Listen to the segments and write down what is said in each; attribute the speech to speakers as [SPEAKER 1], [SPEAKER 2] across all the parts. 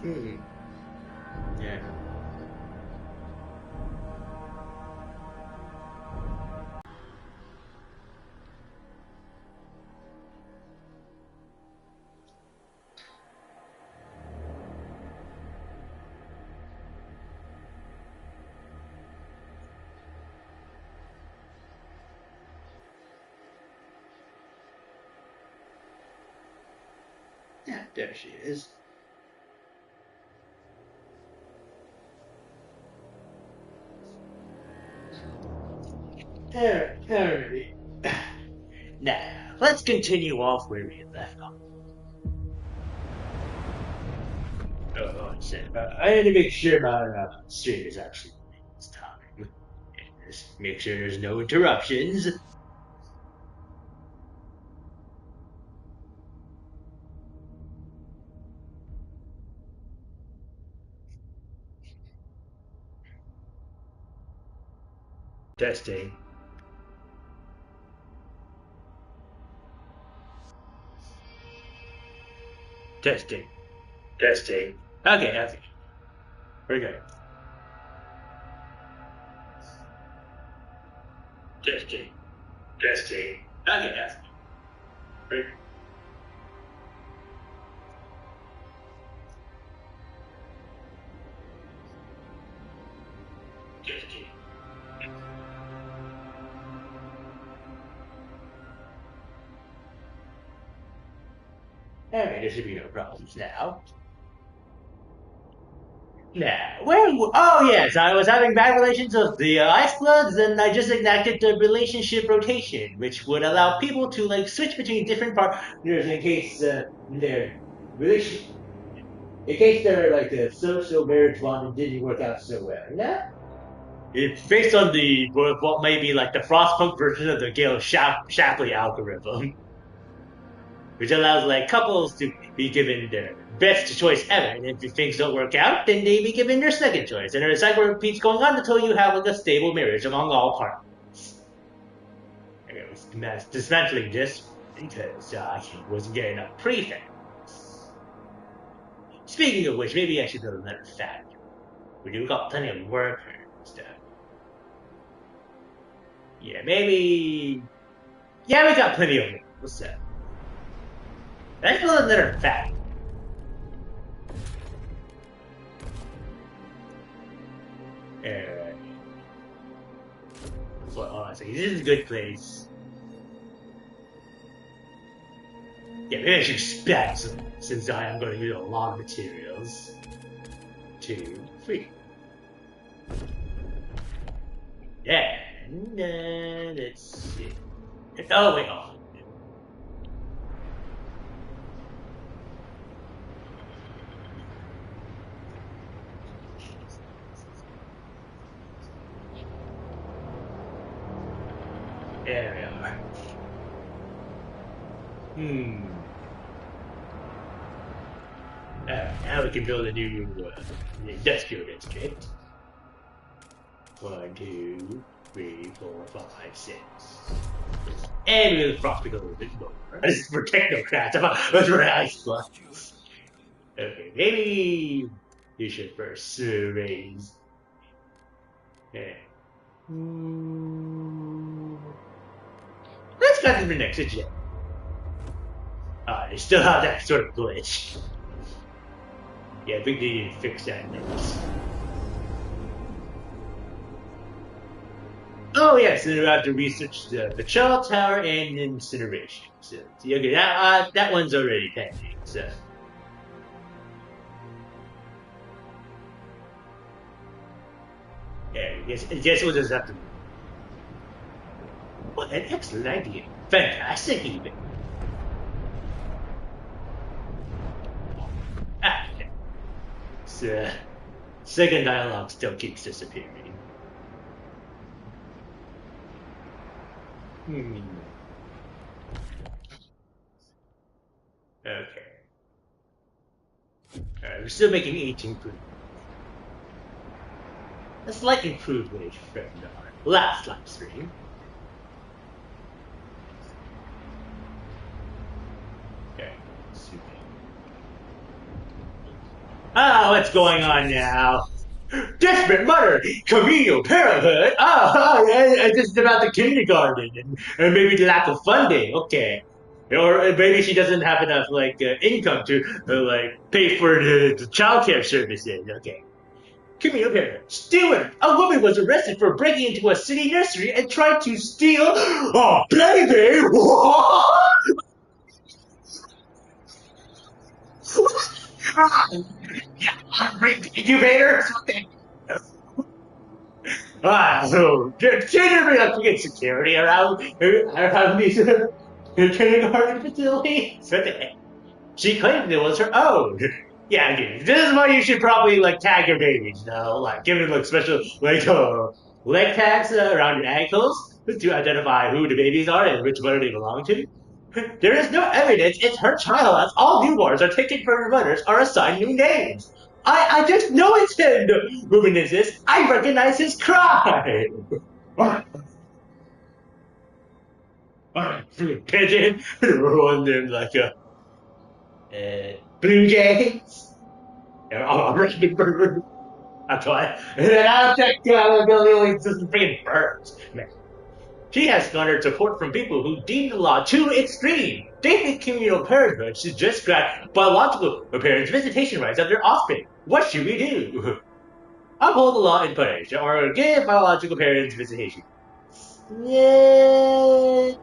[SPEAKER 1] Hmm. Yeah. Yeah, there she is. Alrighty. Now, let's continue off where we left off. I need to make sure my stream is actually running this time. Just make sure there's no interruptions. Testing. Testing. Testing. Okay, okay. We're good. Testing. Testing. Okay, okay. We're testing. Alright, there should be no problems now. Now, oh yes, I was having bad relations with the Ice Bloods, and I just enacted the relationship rotation, which would allow people to like switch between different partners in case their relation, in case their like social marriage bond didn't work out so well. You know? It's based on the what may be like the Frostpunk version of the Gale Shapley algorithm, which allows like couples to be given their best choice ever. And if things don't work out, then they be given their second choice. And the cycle repeats going on until you have like a stable marriage among all partners. And it was dismantling this because I wasn't getting enough prefix. Speaking of which, maybe I should build another factory. We do got plenty of workers and stuff. Yeah, maybe. Yeah, we got plenty of them. What's that? Let's build another factory. Alright. Well, honestly, this is a good place. Yeah, maybe I should expect some, since I am going to use a lot of materials. 2, 3. And let's see. Oh wait, oh. There we are. Now we can build a new industrial district. 1, 2, 3, 4, 5, 6. And we'll probably go a little bit more. This is for technocrats. That's for ice plus. Okay, maybe you should first raise. Yeah. Let's go to the next agenda. They still have that sort of glitch. Yeah, I think they need to fix that next. Oh yes, and we have to research the Chell Tower and incineration. So okay, that one's already pending. So yeah, I guess we'll just have to. What an excellent idea! Fantastic, even. Okay. So second dialogue still keeps disappearing. Okay. Alright, we're still making 18 improvements. A slight improvement from our last live stream. Okay, super. Oh, what's going on now? Desperate mother, communal parenthood. And just about the kindergarten and maybe the lack of funding. Okay. Or maybe she doesn't have enough income to pay for the childcare services. Okay. Communal parent. Steward. A woman was arrested for breaking into a city nursery and trying to steal a baby. What? Incubator. So should be like to get security around these kindergarten facilities. She claimed it was her own. Yeah, dude, this is why you should probably tag your babies, like give them special leg tags around your ankles to identify who the babies are and which mother they belong to. There is no evidence it's her child, as all newborns are taken from their mothers are assigned new names. I just know it's him, Ruminiscus. I recognize his cry. Pigeon, one them blue jays. Random bird. That's why. And then I'll check just freaking birds. Man. She has garnered support from people who deem the law too extreme. They think communal parenthood should just grant biological parents visitation rights of their offspring. What should we do? Uphold the law and punish, or give biological parents visitation. Yeah.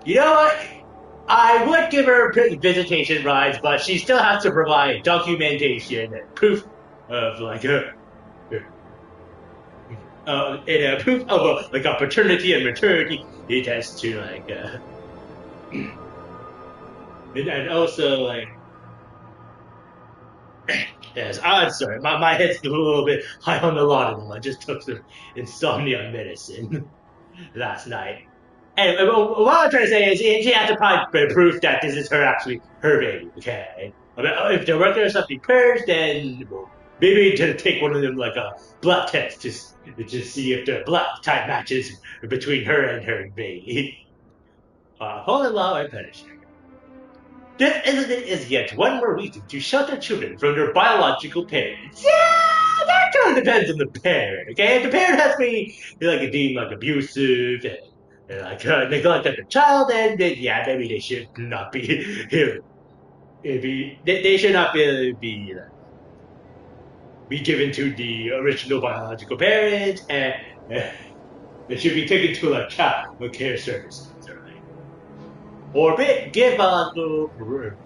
[SPEAKER 1] You know what? I would give her visitation rights, but she still has to provide documentation and proof of and proof of a paternity and maternity. It has to and also yes, I'm sorry, my head's a little bit high on the laudanum. I just took some insomnia medicine last night. And what I'm trying to say is, she has to probably prove that this is her baby. Okay, I mean, if they're working on something first, then maybe to take one of them blood test to see if the blood type matches between her and her baby. Hold law and punishment. This incident is yet one more reason to shelter children from their biological parents. Yeah, that kind of depends on the parent. Okay, if the parent has been deemed abusive and neglected the child, then yeah, maybe they should not be. They should not be given to the original biological parents, and they should be taken to child care services. Or give biological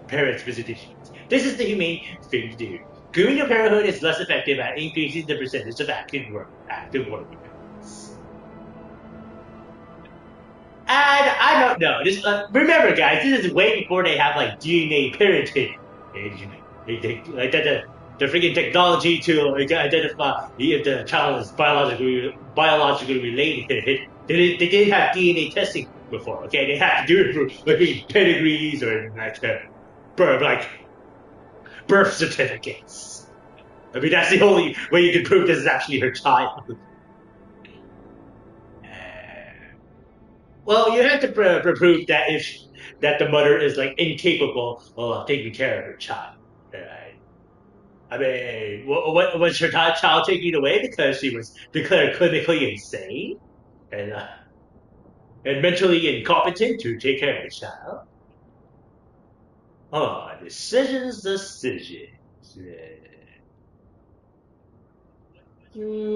[SPEAKER 1] parents visitations. This is the humane thing to do. Communal parenthood is less effective at increasing the percentage of active working parents. And I don't know. Just remember, guys, this is way before they have DNA parenting. The freaking technology to identify if the child is biologically related. They didn't have DNA testing before. Okay, they had to do it for pedigrees or birth certificates. I mean, that's the only way you can prove this is actually her child. Well, you have to prove that the mother is incapable of taking care of her child. Right? I mean, what was her child taken away because she was declared clinically insane and mentally incompetent to take care of the child? Oh, decisions. Hmm.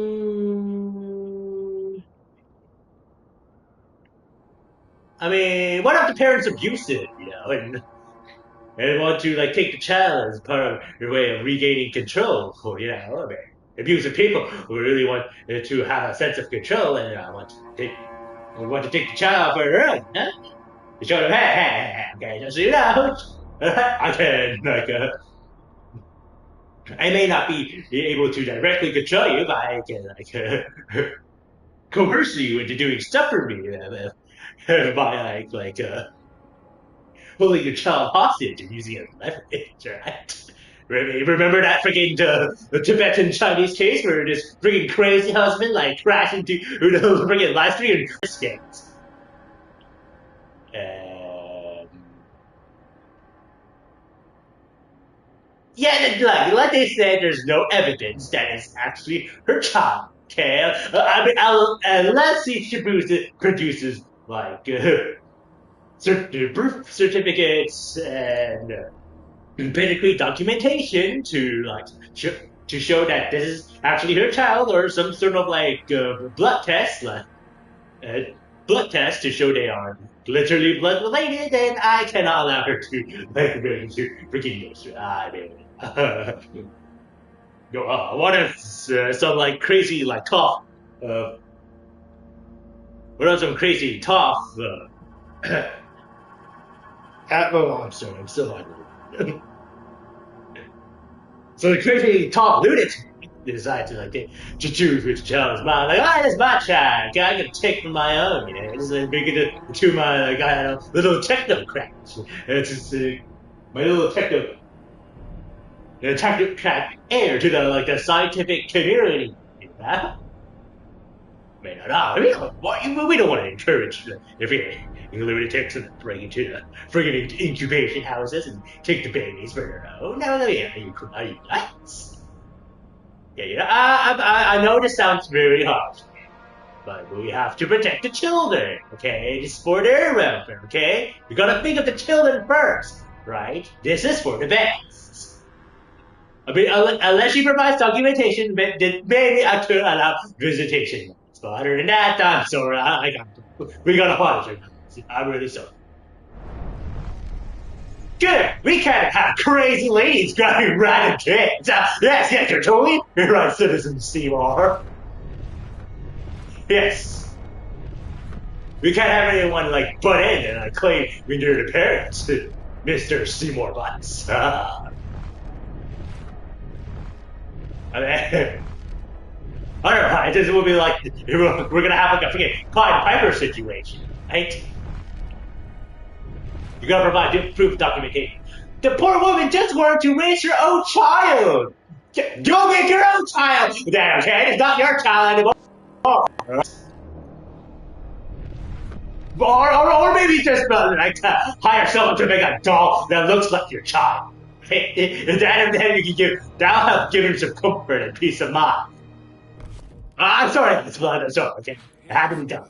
[SPEAKER 1] I mean, what if the parents abusive, and want to take the child as part of your way of regaining control, or I mean, abusive people who really want to have a sense of control and want to take the child for a run, huh? To show them, hey, okay, just so you know, I can I may not be able to directly control you, but I can coerce you into doing stuff for me by holding your child hostage and using it as leverage, right? Remember that freaking the Tibetan Chinese case where this freaking crazy husband crashed into freaking Livestream and states. Um, Yeah, like they said, there's no evidence that it's actually her child. Okay, I mean, unless she produces like birth certificates and pedigree documentation to to show that this is actually her child, or some sort of like uh, blood test to show they are literally blood related, then I cannot allow her to like really to freaking go. I mean, what if some like crazy like tough? Uh, what if some crazy tough? Oh, I'm sorry, I'm still hungry. So the crazy tough lunatic decide to like to choose which child is mine. Like, it's my child. I can take from my own. You know, it's like big to my like I don't know little technocrat. It's just my little technocrat heir to the like the scientific community. You know? Man, no, we don't want to encourage if lunatics and break into the friggin' incubation houses and take the babies for their own. No, yeah, are you nuts? Yeah, I know this sounds very harsh, but we have to protect the children, okay? It's for their welfare, okay? We gotta think of the children first, right? This is for the best. I mean, unless she provides documentation, then maybe I could allow visitation. But other than that, I'm sorry. We gotta punish her. I'm really sorry. Good. We can't have crazy ladies grabbing random kids. Yes, you're totally right, Citizen Seymour. Yes. We can't have anyone like butt in and claim we're the parents, Mr. Seymour Butts. I mean, otherwise, this will be like we're gonna have like a freaking Pied Piper situation, right? You gotta provide proof documentation. The poor woman just wanted to raise her own child. Go make your own child. Then, okay, it's not your child anymore. Or maybe just like hire someone to make a doll that looks like your child. Then you can that'll help give him some comfort and peace of mind. I'm sorry, I'm sorry. Okay, it happened done.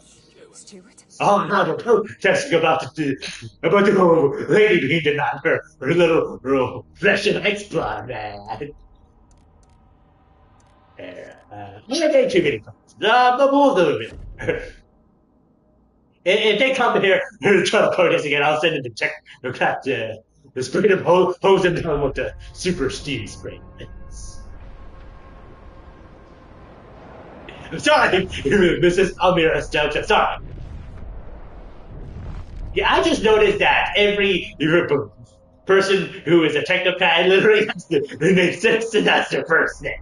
[SPEAKER 2] Steward?
[SPEAKER 1] Oh no, the protesting about the whole lady being denied her little flesh and ice blood, man. I made too many comments. But we'll do it. If they come here and try to protest again, I'll send them to check the spray of hose them down with the super steam spray. I'm sorry, Mrs. Almira Stokes. I'm sorry. Yeah, I just noticed that every person who is a technocrat literally has to name sense, and that's their first name.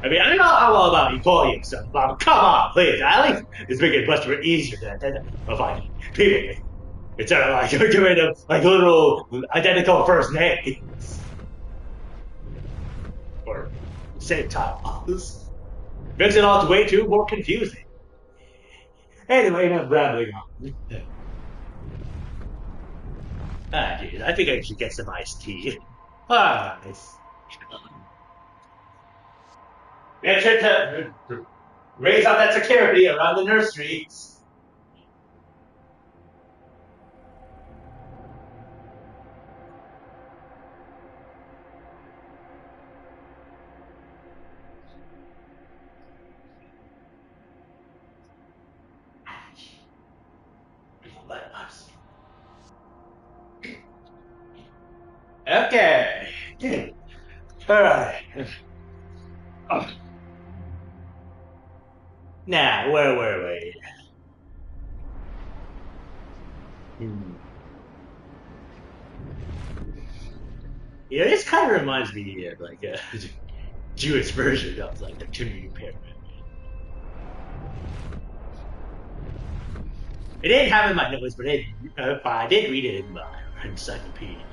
[SPEAKER 1] I mean, I know all about equality and stuff, but come on, please. At least it's making it much more easier to find people instead of like giving them like literal identical first names or same titles. Makes it all way too more confusing. Anyway, enough rambling on. Geez, I think I should get some iced tea. It's sure to raise up that security around the nurseries. Okay. All right. Now, where were we? Yeah, this kind of reminds me of like a Jewish version of like the Trinity Pyramid. It didn't have in my notes, but I did read it in my encyclopedia.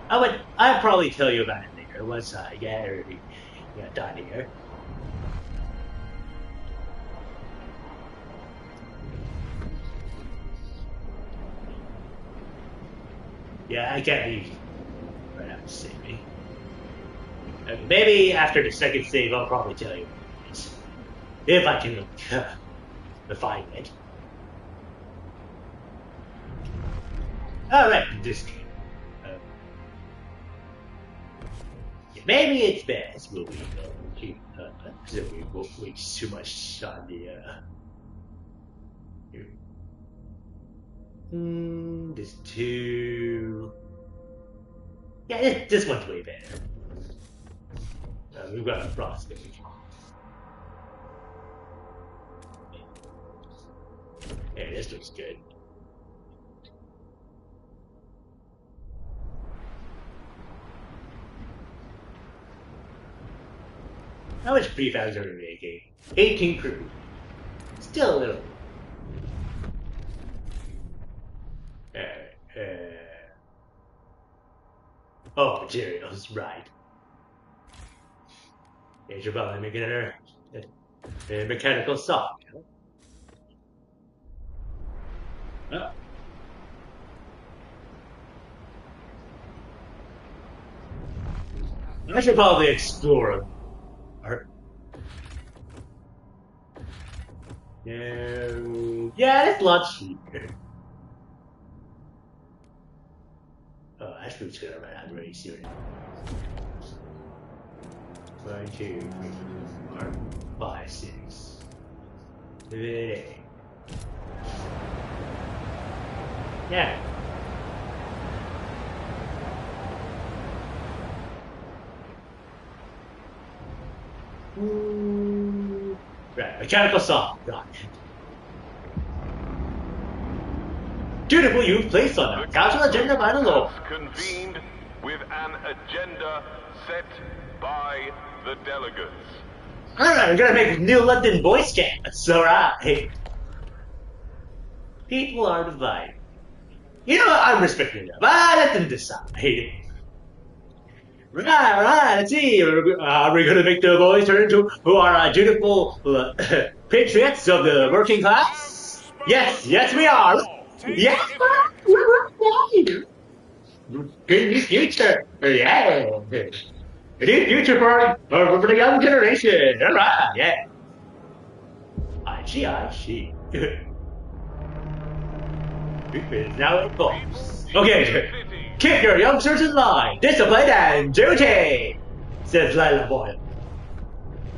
[SPEAKER 1] I'd probably tell you about it later once I get done here. Yeah, I can't leave right after saving. Okay, maybe after the second save, I'll probably tell you what it is. If I can find it. Alright, this game. Yeah, maybe it's best when we keep so we won't waste too much on the this two. Yeah, this one's way better. We've got a prospect. Yeah, this looks good. How much prefabs are we making? 18 crew. Still a little. Oh, materials, right. Yeah, should probably make another mechanical saw. Oh. I should probably explore. No. Yeah, that's a lot cheaper. Oh, that's what's gonna run out very soon. 1, 2, 3, 4, 5, 6, 7, 8. Yeah. Right, mechanical saw. Got it. Dutiful youth placed on the council agenda by the law.
[SPEAKER 2] Convened with an agenda set by the delegates.
[SPEAKER 1] Alright, we're gonna make New London Boy Scouts. Alright. People are divided. You know what? I'm respecting them. Let them decide. Right, let's see. Are we gonna make the boys turn into who are dutiful patriots of the working class? Yes, we are. Yes, good future. Yeah. A new future for the young generation. Alright, yeah. I see. Is now in force. Okay, keep your youngsters in line. Discipline and duty, says Lila Boyle.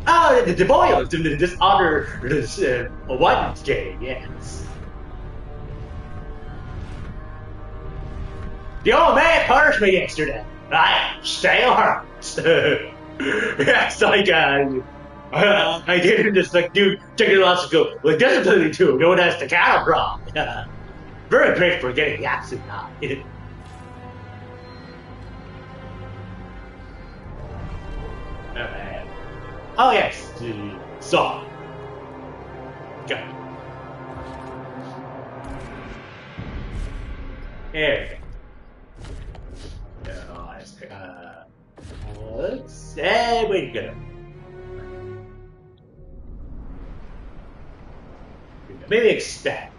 [SPEAKER 1] Oh, the Boyles didn't dishonor this one day, yes. The old man punished me yesterday. I still hurt. It's like I did this like new technological discipline tool known as the cattle prod. Very great for getting the accent now. Oh yes, the song. Go. There we go. Let's say we go. Maybe expect.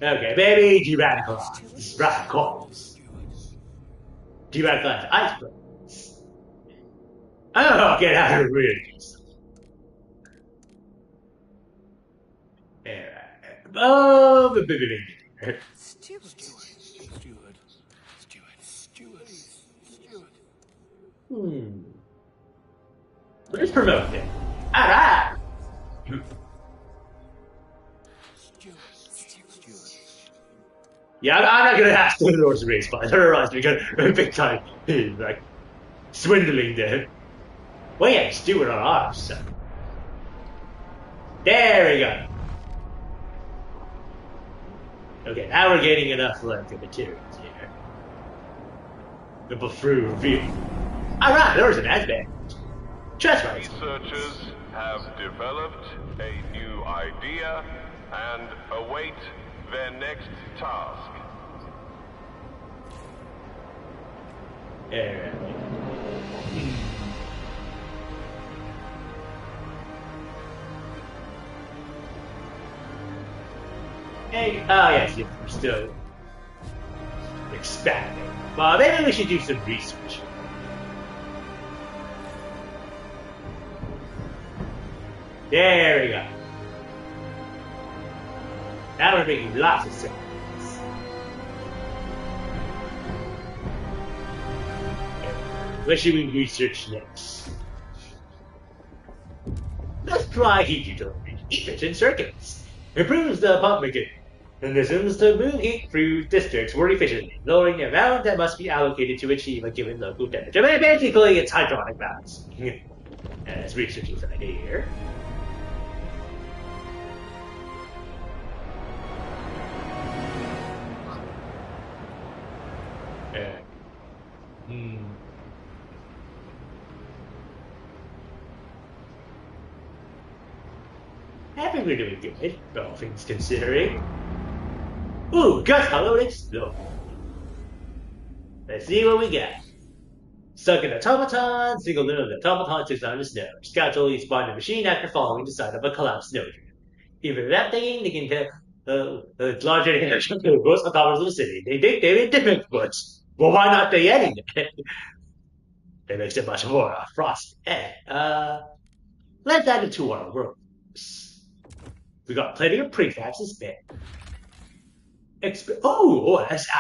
[SPEAKER 1] Okay, baby, de-radicalize. Radicals. De-radicalize icebergs. Oh, get out of here. Oh,
[SPEAKER 3] Steward.
[SPEAKER 1] Let's promote him. Alright. Yeah, I'm not gonna ask the Lord's race, but otherwise we got a big time like swindling them. Well, yeah, Steward on ours. So. There we go. Okay, now we're getting enough like materials here. The buffoon reveal. Alright, there was an advent. Just right.
[SPEAKER 2] Researchers have developed a new idea and await their next task.
[SPEAKER 1] Hey, oh yes, yeah, we're still expanding. Well, maybe we should do some research. There we go. Now we're making lots of sense. What should we research next? Let's try heat utility. Efficient circuits. Improves the pump mechanisms to move heat through districts more efficiently, lowering the amount that must be allocated to achieve a given local temperature. But basically, it's hydronic balance. Let's research this idea here. I think we're doing good, all things considering. Ooh, Gus, hello, explode. Let's see what we got. Sunken automaton, single limb of the automaton took down the snow. Scouts only spawned the machine after falling to side of a collapsed snowdrift. Even that thing, they can tell it's larger than the most automatons of the city. They think they're different, but well, why not they anyway? It makes it much more frosty. Let's add it to our workforce. We got plenty of prefabs to spare. Let's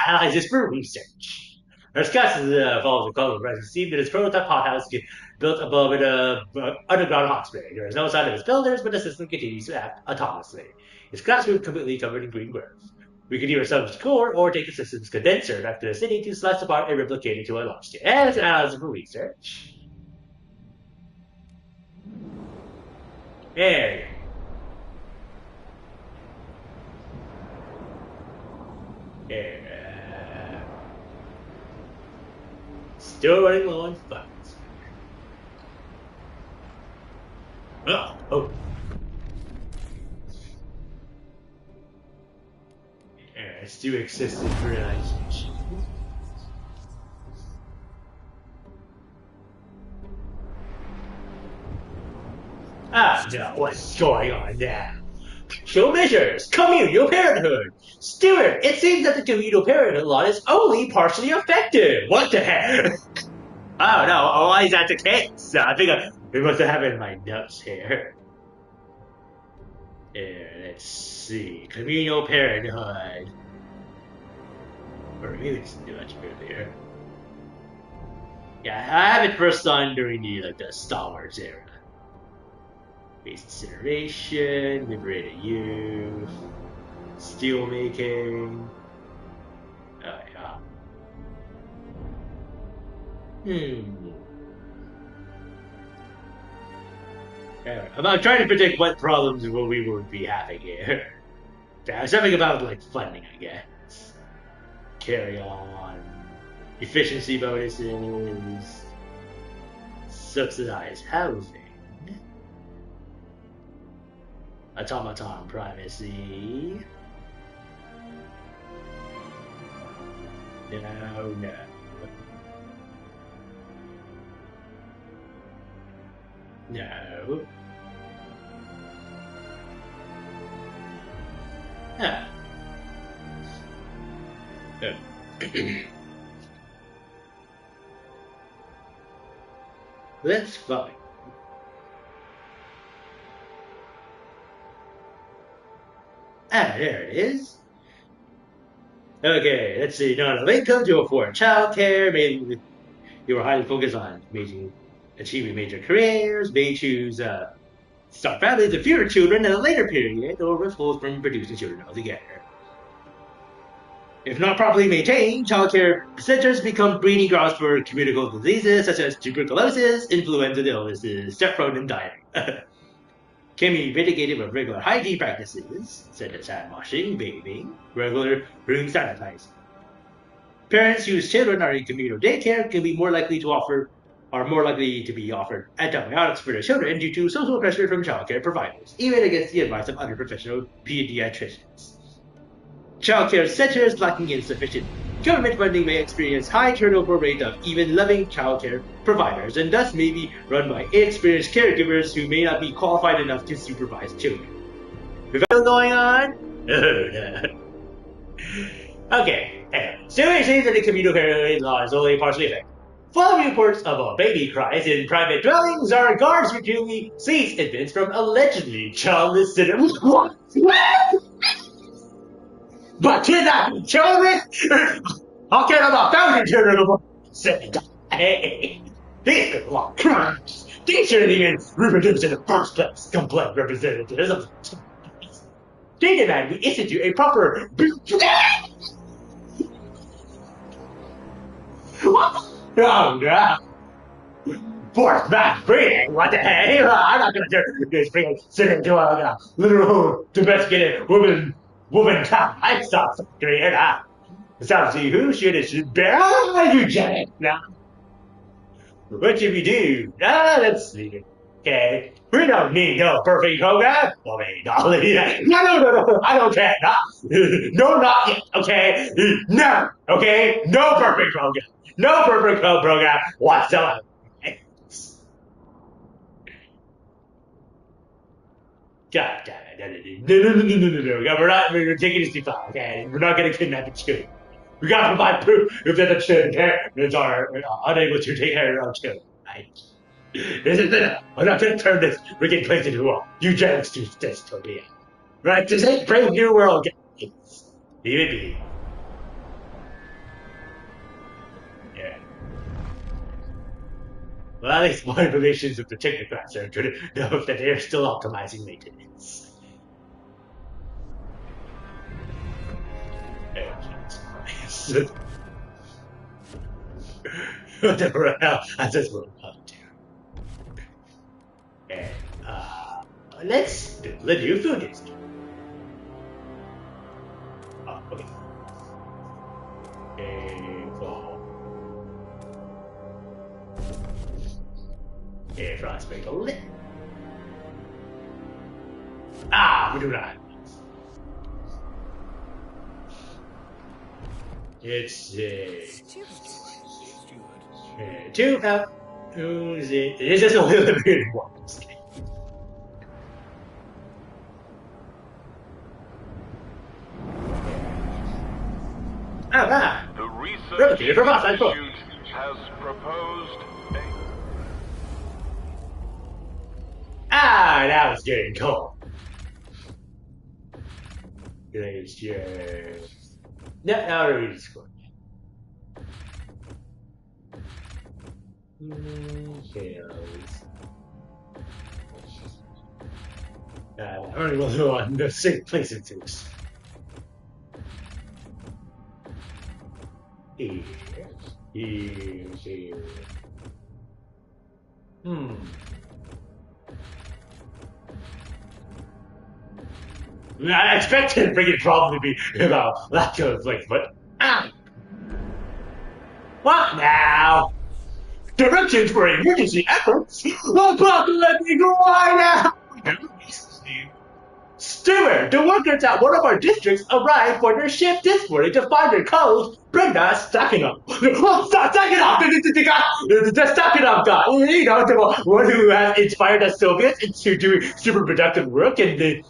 [SPEAKER 1] analyze this for research. Our scouts follows the call of residency that its prototype hothouse is built above an underground hot spring. There is no sign of its builders, but the system continues to act autonomously. Its classroom completely covered in green growth. We could either sub its core or take the system's condenser back to the city to slice apart and replicate it to a large scale. And let's analyze it for research. There you go. Still running low on funds. Oh. Let's do excessive realization. No, what's going on now? Show measures, communal parenthood. Steward, it seems that the communal parenthood law is only partially effective. What the heck? Oh no, why is that the case? I think we must have it in my notes here. Let's see. Communal parenthood. Or maybe it's much earlier. Yeah, I have it first on during the Star Wars era. Base incineration, liberated youth, steel making. Oh yeah. I'm trying to predict what problems we would be having here. Something about like funding, I guess. Carry on. Efficiency bonuses. Subsidized housing. Automaton primacy. No. No. Ah. That's fine. There it is. Okay, let's see. No income to afford childcare. Maybe you were highly focused on achieving major careers. May choose start families with fewer children in a later period, or withhold from producing children altogether. If not properly maintained, childcare centers become breeding grounds for communicable diseases such as tuberculosis, influenza illnesses, step-prone and diarrhea. Can be mitigated with regular hygiene practices, such as hand washing, bathing, regular room sanitizing. Parents whose children are in communal daycare can be more likely to be offered antibiotics for their children due to social pressure from childcare providers, even against the advice of other professional pediatricians. Childcare centers lacking insufficient government funding may experience high turnover rate of even loving childcare providers, and thus may be run by inexperienced caregivers who may not be qualified enough to supervise children. With that going on, Okay, Steward says that the community law is only partially effective. Following reports of a baby cries in private dwellings, our guards routinely seize infants from allegedly childless citizens. What? But kidnapping children? I'll get them a thousand children of hey, these people are crimes. They shouldn't even reproduce in the first place. Complaint representatives of they demand we institute a proper. Oh no! Forced mass breeding? What the heck? I'm not gonna do this freaking sit into a literal domesticated woman cow livestock factory here now. Sounds like who should bear eugenics now. What should we do? Let's see. Okay. We don't need no perfect program. I mean, no, I don't care. No, not yet. Okay. No. Okay. No perfect program. No perfect program whatsoever. God damn it. No. We're taking this too far. Okay. We're not going to kidnap the children. We got to provide proof if that the parents are unable to take care of their own children. Right? I'm not going to turn this freaking place into a eugenics dystopia. Right? This ain't Brave New World. Leave it be. Yeah. Well, at least my relations with the technocrats are good enough that they're still optimizing maintenance. Whatever hell I just will come to. And let's build a new food industry. Oh, okay. Okay, frost break a lit. We do not. It's two out. Who's it? It's just only limited ones.
[SPEAKER 2] The Research Institute has proposed
[SPEAKER 1] that was getting cold. It's just... No, now we're ready to score. Okay, I only will go on the same place it is. Here. I expected the freaking problem to be about lack of like, but what now? Directions for emergency efforts? Let me go right now! Steward, the workers at one of our districts arrived for their shift this morning to find their coach, Brenda, stacking up. Stacking up! The stacking up guy, you know, the one who has inspired the Soviets into doing super productive work and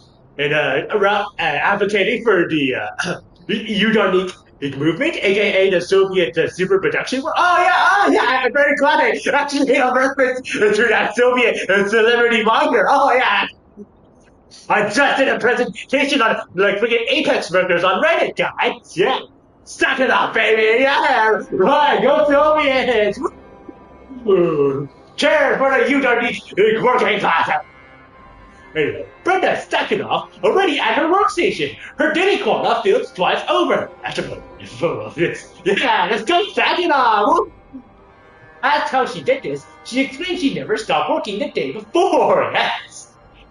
[SPEAKER 1] advocating for the Eugenic movement, aka the Soviet super production. Oh yeah, I'm very glad I actually made a reference to that Soviet celebrity monger. Oh yeah. I just did a presentation on like freaking Apex workers on Reddit, guys. Yeah. Stack it up, baby. Yeah. Right, go Soviets. Cheers for the Eugenic working class. Anyway, Brenda Stakhanov already at her workstation. Her daily quota fills twice over. Yeah, let's go Stakhanov! Asked how she did this, she explained she never stopped working the day before. Yes.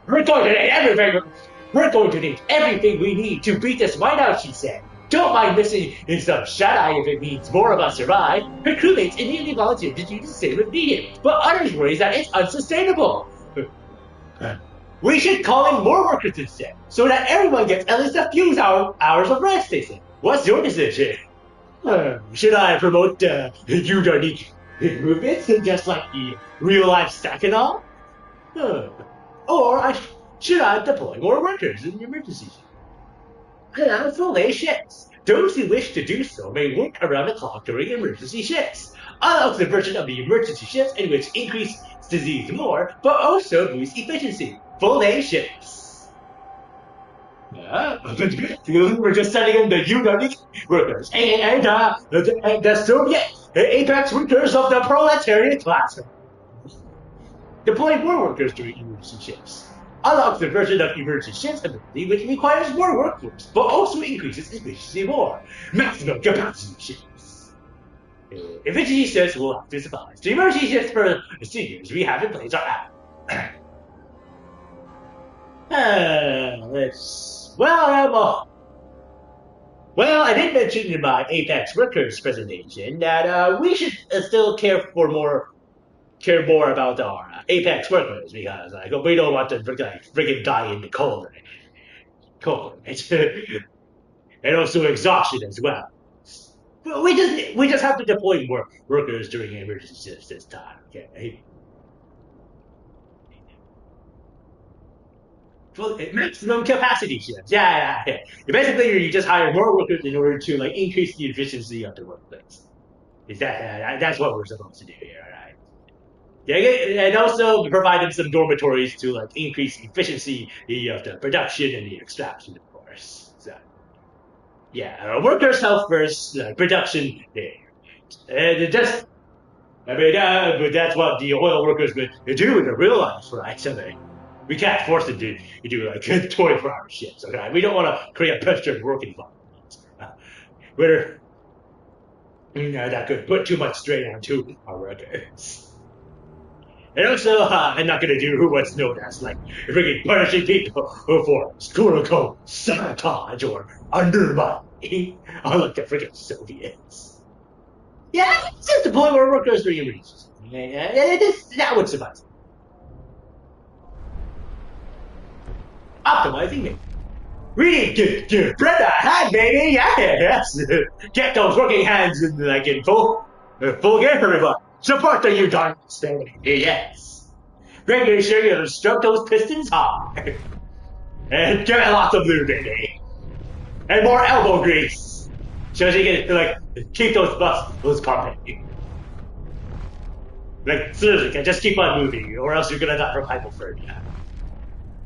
[SPEAKER 1] We're going to need everything we need to beat this whiteout, she said. Don't mind missing in some shut-eye if it means more of us survive. Her crewmates immediately volunteered to do the same if needed, but others worry that it's unsustainable. We should call in more workers instead, so that everyone gets at least a few hours of rest, they said. What's your decision? Should I promote Eugenic movements, just like the real-life Stakhanov? Or should I deploy more workers in emergencies? allow full day shifts. Those who wish to do so may work around the clock during emergency shifts. Allows the version of the emergency shifts in which increase disease more, but also boost efficiency. Full day shifts. We're just setting in the unique workers and the Soviet apex workers of the proletariat class. Deploy more workers during emergency shifts. Unlocks the version of emergency shifts ability which requires more workforce, but also increases efficiency more. Maximum capacity shifts. Efficiency shifts will have to suffice. The emergency shifts for the seniors we have in place are out. Well, I did mention in my Apex Workers presentation that we should still care more about our Apex workers because we don't want to freaking die in the cold, and also exhaustion as well. But we just have to deploy more workers during emergency shifts this time. Okay. Maximum capacity shifts. Yeah. Basically, you just hire more workers in order to increase the efficiency of the workplace. That's what we're supposed to do here, right? Yeah, and also provide them some dormitories to increase efficiency of the production and the extraction, of course. So, yeah, workers health first, production there. And but that's what the oil workers would do in the real life, right? So we can't force them to do 24-hour shifts. Okay, we don't want to create a pressured work environment where that could put too much strain onto our workers. And also, I'm not going to do what's known as freaking punishing people for historical sabotage or undermining, unlike the freaking Soviets. Yeah, it's just deploy more workers during emergencies. That would suffice. Optimizing me. We give Brenda a hand, baby. Yes. Get those working hands in full gear, everybody. Support the U-turn. Yes. Making sure you stroke those pistons hard. And give it lots of lube, baby. And more elbow grease. So you can keep those muscles pumping. Seriously, just keep on moving, or else you're gonna die from hypothermia.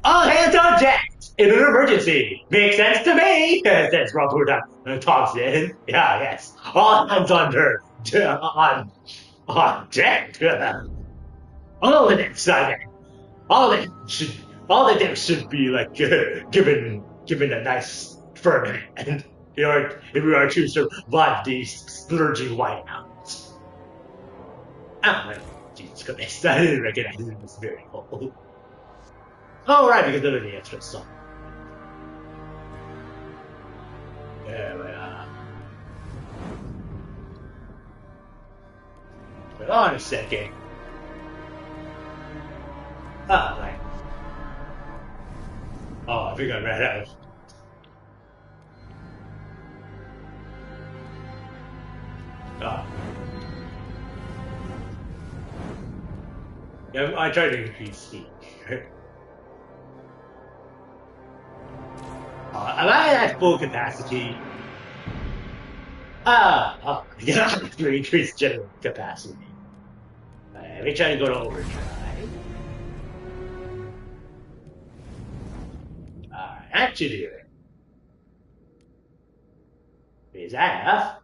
[SPEAKER 1] All hands on deck in an emergency. Makes sense to me, says Robert Thompson. Yeah, yes. All hands on deck. On deck. All the decks, all the decks should be given a nice firm hand if we are to survive these splurging whiteouts. Oh, Jesus Christ, I didn't recognize it was very cold. Oh, right, because of the extra song. Yeah, Wait on a second. Oh, right. Oh, I think I ran out of... Oh. Yeah, I tried to increase speed. Am I at full capacity? Yeah, to increase general capacity. Let me try to go to overdrive. Alright, that should do it. Is that enough?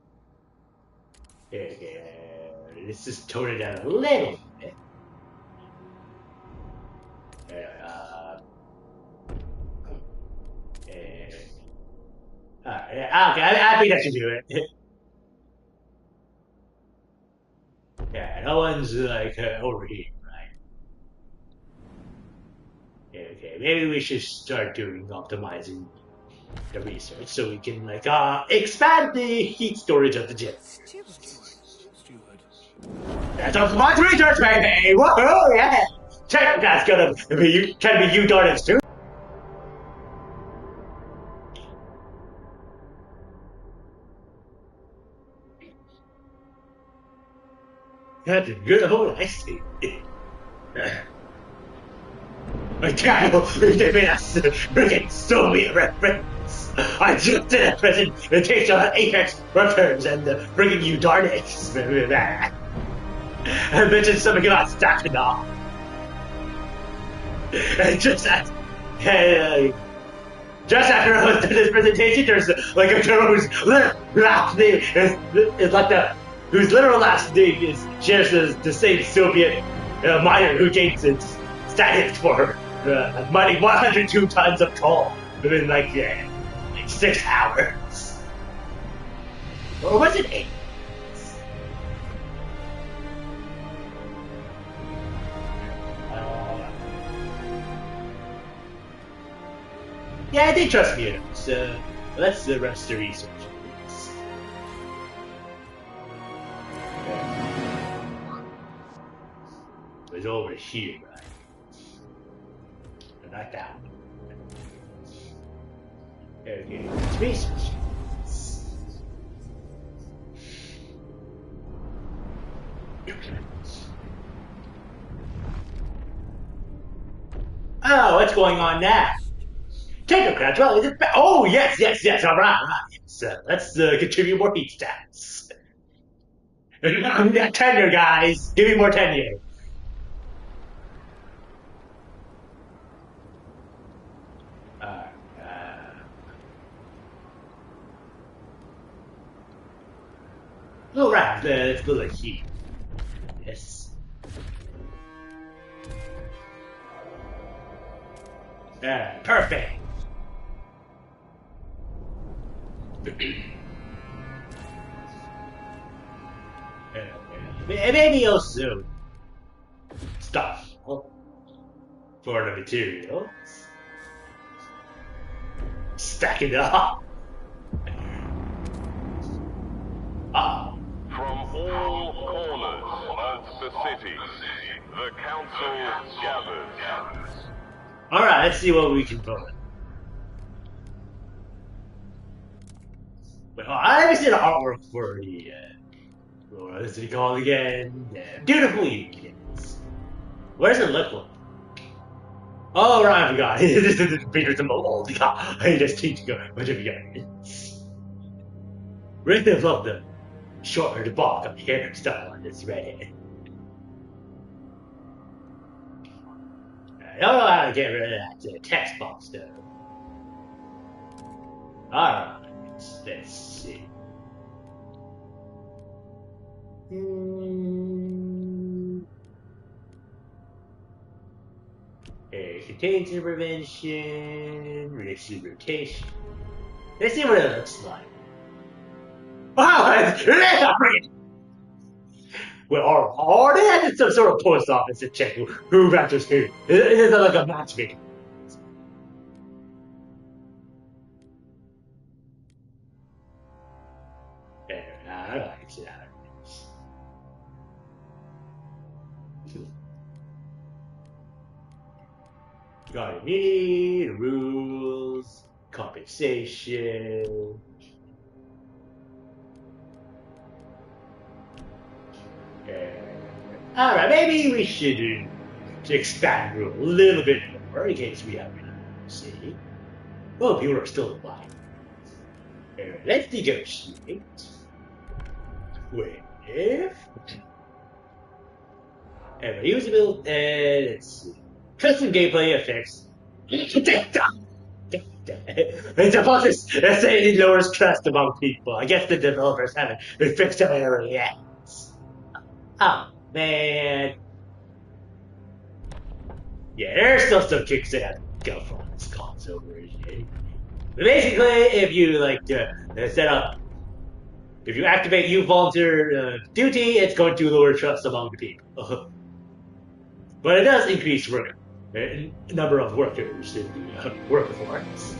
[SPEAKER 1] Okay, let's just tone it down a little bit. Okay, I think that should do it. Yeah, no one's overheating, right? Okay, maybe we should start optimizing the research so we can expand the heat storage of the gym.
[SPEAKER 3] Steward.
[SPEAKER 1] That's optimized research, baby! Whoa, yeah! Check, that's can be you done too. That's a good old I see. My cattle, they made us freaking Soviet reference. I just in a prison and takes on Apex workers and bringing you darnage. I mentioned something about Autumnal. And just after I was done this presentation, there's like a girl whose last name is like whose literal last name shares the same Soviet miner who gains its status for mining 102 tons of coal within like 6 hours. Or was it 8? Yeah, they trust me enough, so let's rest the research. It's over here, right? But not that one. Okay, it's research. Oh, what's going on now? Technocrats, well, is it oh, yes, all right. So let's contribute more heat stats. Tenure, guys. Give me more tenure. Oh, right, let's go like here. Yes. Perfect. Maybe also stuff for the materials. Stack it up.
[SPEAKER 2] From all corners of the city, the council gathers.
[SPEAKER 1] Alright, let's see what we can vote. But I haven't seen the artwork for the what is it called again? Beautiful Kids. What does it look like? Oh right, I forgot. This is the pictures of old. I just teach you what have you got? Rhythm of the shorter the bulk of the hairstyle on this redhead. I don't know how to get rid of that text box though. Alright, let's see. Contagion prevention, reduce rotation. Let's see what it looks like. Wow, that's well, they had some sort of post office to check who enters who. It is like a matchmaking. I like that. Got immunity, rules, compensation. Alright, maybe we should expand rule a little bit more in case we have see. Well, people are still alive. Let's negotiate with reusable, let's see. Custom gameplay effects. It's about this saying it lowers trust among people. I guess the developers haven't fixed that error yet. Oh man. Yeah, there's still some kicks that have to go from this console version. But basically, if you like set up, if you activate youth volunteer duty, it's going to lower trust among the people. But it does increase number of workers in the workforce.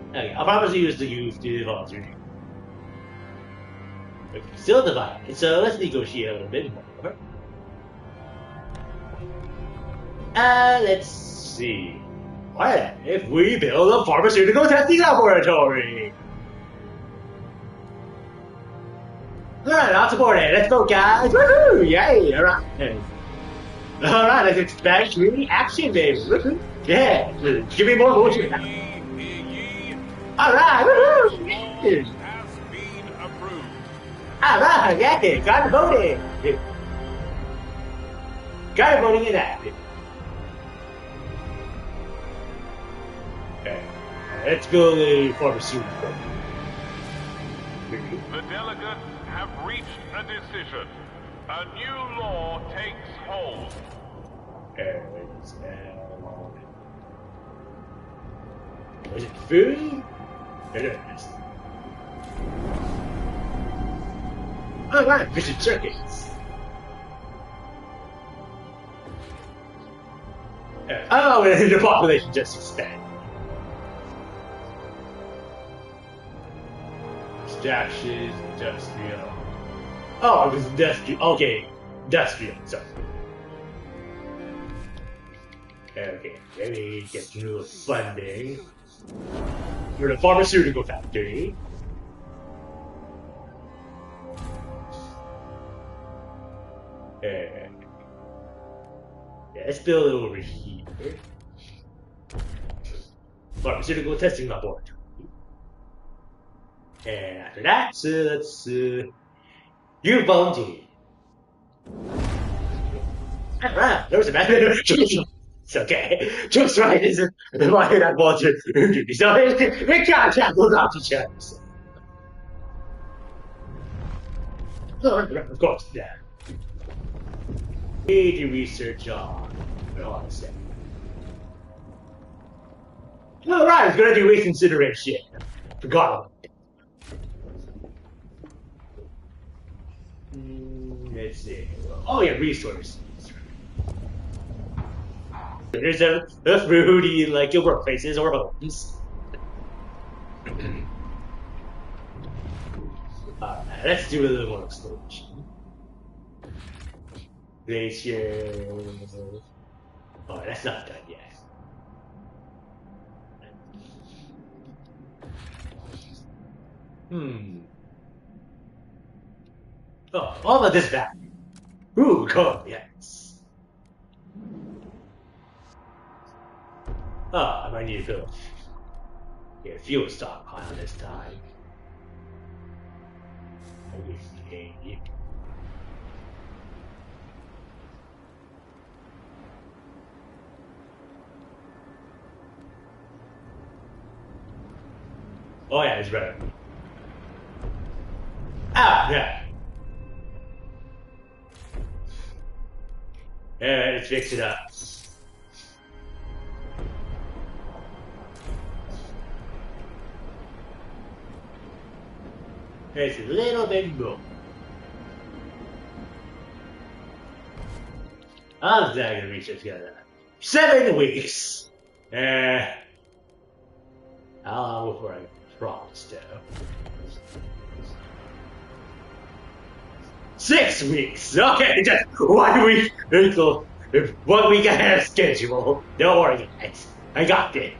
[SPEAKER 1] Okay, I'll probably use the youth volunteer duty. Okay, still divided, so let's negotiate a little bit more. Let's see. What if we build a pharmaceutical testing laboratory? Alright, I'll support it. Let's go, guys. Woohoo! Yay! Alright. Alright, let's expand really action, baby. Woohoo! Yeah! Give me more motion. Alright,
[SPEAKER 2] Law
[SPEAKER 1] woohoo!
[SPEAKER 2] has been approved.
[SPEAKER 1] Alright, yeah, got voted. Got voting in that. Okay. Let's go to the pharmaceutical.
[SPEAKER 2] The delegates have reached a decision. A new law takes hold.
[SPEAKER 1] Was it food? It is. Alright, vision circuits. Oh, and the population just expanded. Distractions, industrial. Oh, it was industrial. Okay, industrial. Sorry. Okay, let me get through funding for the pharmaceutical factory. Yeah, let's build it over here. Pharmaceutical testing laboratory. And after that, let's you volunteer. Alright, there was a bad It's okay. Just right is why I volunteer. So it can't tackle out each other. Of course, yeah. Need to research on. Hold on a second. Alright, I was gonna do reconsideration. Forgot about it. Let's see. Oh yeah, resources. There's a fruity like your workplaces or homes. Let's do a little more exploration. Glacier. Oh, that's not done yet. Oh, all of this back. Ooh, cool, yes. Oh, I might need to build a fuel stockpile this time. Oh yeah, it's right. Ah, yeah. Yeah, let's fix it up. It's a little bit more. How's that gonna reach together? 7 weeks! How long before I promise to? 6 weeks! Okay, just 1 week until 1 week ahead of schedule. Don't worry, guys. I got this.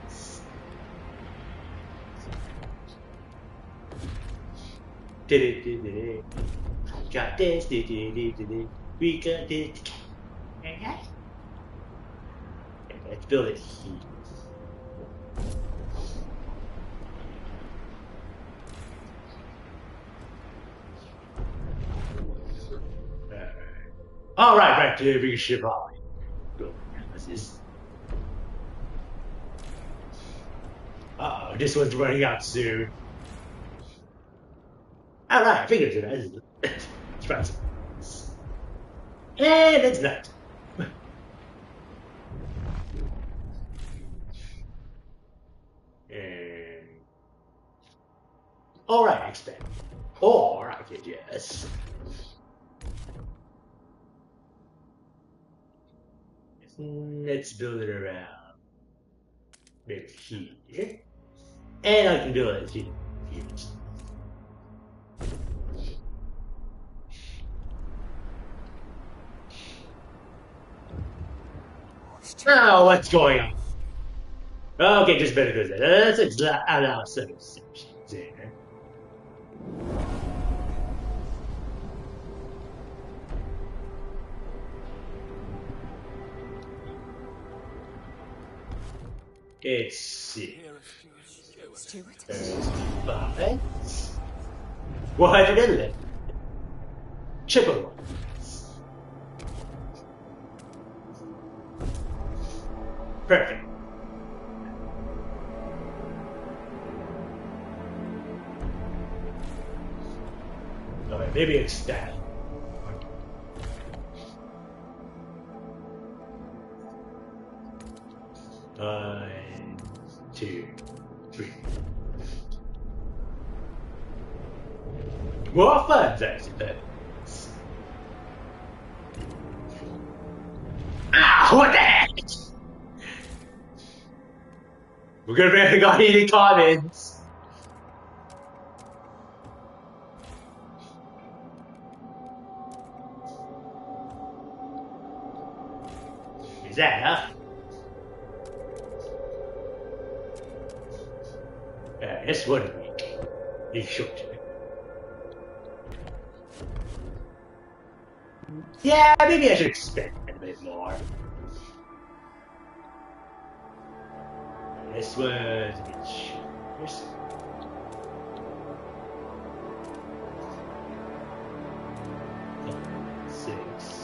[SPEAKER 1] Got this. We got this. Let's build it here. Alright, back to the big ship on. What's this? Uh oh, this one's running out soon. Alright, I figured it. Let's try some. And it's not. And alright, expand. Or I could just let's build it around maybe here. And I can build it here. Oh, what's going on? Okay, just better go there. Let's allow some exceptions there. Let's see.
[SPEAKER 4] Steward.
[SPEAKER 1] There's 5. 111. Triple ones. Perfect. Alright, maybe it's that. 1, 2, 3. More funds, I suppose. Ah, what the heck? We're gonna barely got any comments. Is that, huh? It's 1 week. You should. Yeah, maybe I should expect a bit more. This was a bit short. 6.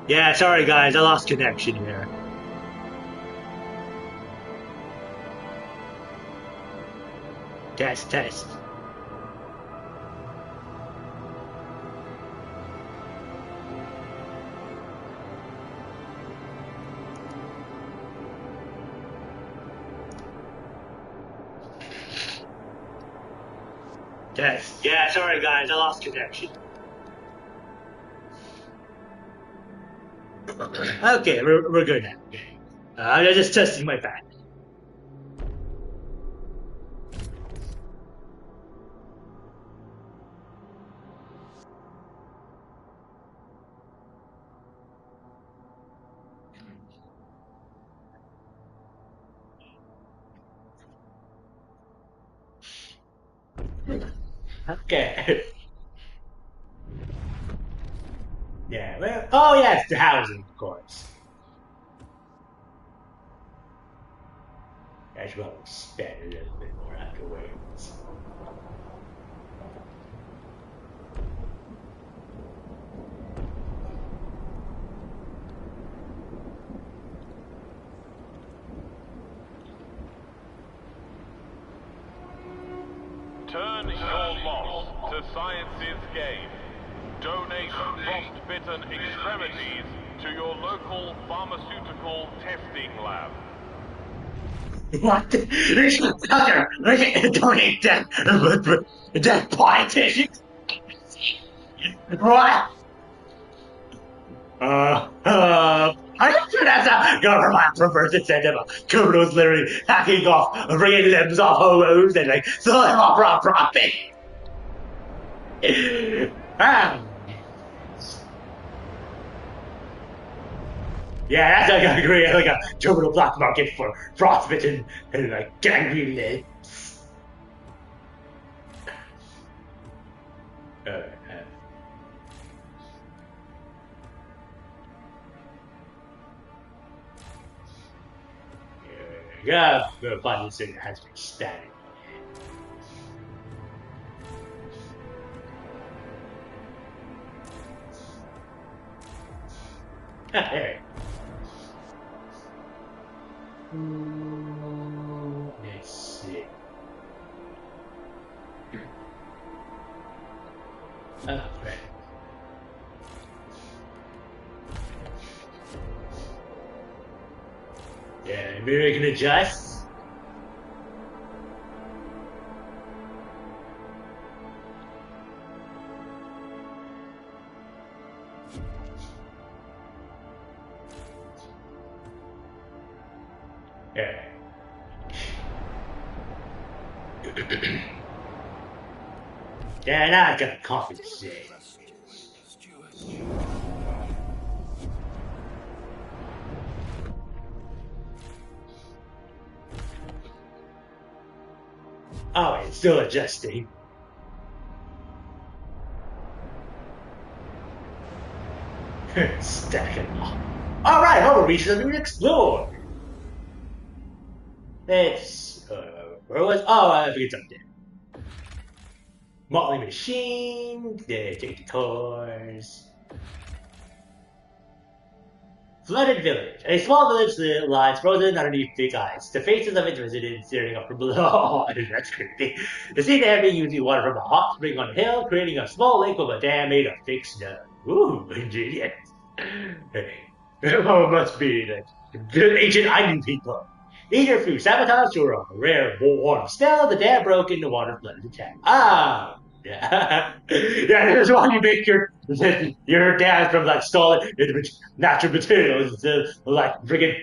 [SPEAKER 1] Yeah, sorry guys, I lost connection here. Test, test. Test. Yeah, sorry guys, I lost connection. Okay, we're good now. I'm just testing my back. Okay. Yeah, well, oh yeah, it's the housing, of course. I should probably spend a little bit more afterwards.
[SPEAKER 2] Turn your loss to science's gain. Donate frostbitten extremities to your local pharmaceutical testing lab.
[SPEAKER 1] What? Tucker, donate dead politicians. What? I'm not sure that's a government reverse incentive. Criminals literally hacking off, bringing limbs off homos and like selling them off for a profit. Yeah, that's like a great, like a terminal black market for frostbitten and like gangrene limbs. Uh, The body signal has been static. There. Let's see. Oh, right. Yeah, maybe I can adjust. Yeah. Yeah, now I got coffee to say.
[SPEAKER 3] Steward.
[SPEAKER 1] Oh, it's still adjusting. Stacking up. Alright, now we're reaching the new explore. Let's, where was, oh, I think it's up there. Motley Machine, take the tours. Flooded village. A small village that lies frozen underneath big ice. The faces of its residents staring up from below. Oh, that's creepy. They seem to have been using water from a hot spring on a hill, creating a small lake with a dam made of fake snow. Ooh, ingenious. Hey, oh, it must be the ancient island people. Eager through sabotage or a rare warm spell, the dam broke and the water flooded the town. Ah, yeah. Yeah, that's why you make your dad from like solid natural materials instead of like friggin'